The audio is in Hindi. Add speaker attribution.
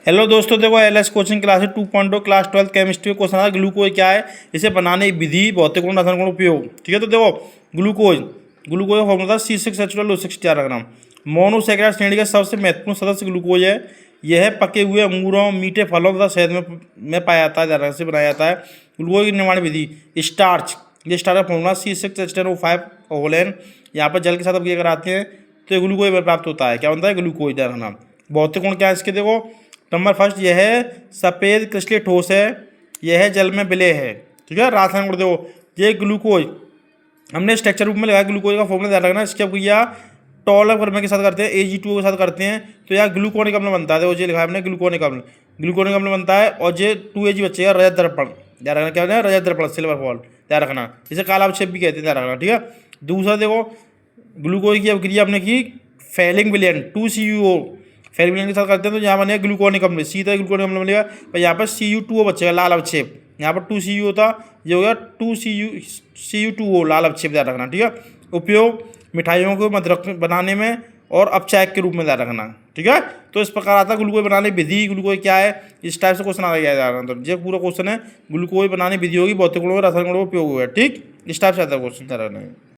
Speaker 1: हेलो दोस्तों, देखो LS coaching classes 2.0 class 12 chemistry question है। ग्लूकोज क्या है, इसे बनाने की विधि, भौतिक गुण, रासायनिक गुण, उपयोग। ठीक है, तो देखो ग्लूकोज ग्लूकोज का फॉर्मूला C6H12O6 मोनोसैकेराइड श्रेणी का सबसे महत्वपूर्ण सदस्य ग्लूकोज है। यह पके हुए अंगूरों, मीठे फलों तथा शहद में पाया जाता है, ज़्यादा से बनाया जाता है। ग्लूकोज की निर्माण विधि, स्टार्च, ये स्टार्च का फॉर्मूला C6H10O5 यहाँ पर जल के साथ अगर आते हैं तो ग्लूकोज प्राप्त होता है। क्या बनता है? ग्लूकोज। रखना भौतिक गुण क्या है इसके, देखो नंबर फर्स्ट, यह है सफ़ेद क्रिस्टलीय ठोस है, यह है जल में विलय है। ठीक है, रासायनिक गुण देखो, ये ग्लूकोज हमने स्ट्रक्चर रूप में लगाया। ग्लूकोज का फॉर्मूला ध्यान रखना, इसके क्रिया टॉलर फॉर्मूला के साथ करते हैं, Ag2O के साथ करते हैं, तो यहाँ ग्लूकोनिक अम्ल बनता है। देखो ये लिखा है हमने ग्लूकोनिक अम्ल बनता है, और ये 2Ag बचेगा रजत दर्पण। ध्यान रखना, क्या है? रजत दर्पण, सिल्वर फॉल। ध्यान रखना, इसे कालाक्षेप भी कहते हैं। ध्यान रखना, ठीक है। दूसरा देखो, ग्लूकोज की अभिक्रिया हमने की फैलिंग विलयन 2CuO फैलिंग विलयन के साथ करते हैं, तो यहाँ बनेगा ग्लूकोनिक अम्ल, सीधा ग्लूकोनिक अम्ल बनेगा। और यहाँ पर Cu2O बचेगा, लाल अवक्षेप। यहाँ पर 2Cu था, ये हो गया 2Cu2O, लाल अवक्षेप। ध्यान रखना, ठीक है। उपयोग, मिठाइयों को मधुरक बनाने में और अपचायक के रूप में ध्यान रखना, ठीक है। तो इस प्रकार आता है ग्लूकोज बनाने विधि। ग्लूकोज क्या है, इस टाइप से क्वेश्चन आ गया। तो ये पूरा क्वेश्चन है, ग्लूकोज बनाने विधि होगी, भौतिक गुणों, रासायनिक गुणों, उपयोग होगा। ठीक, इस टाइप से आता है क्वेश्चन। ध्यान रखना।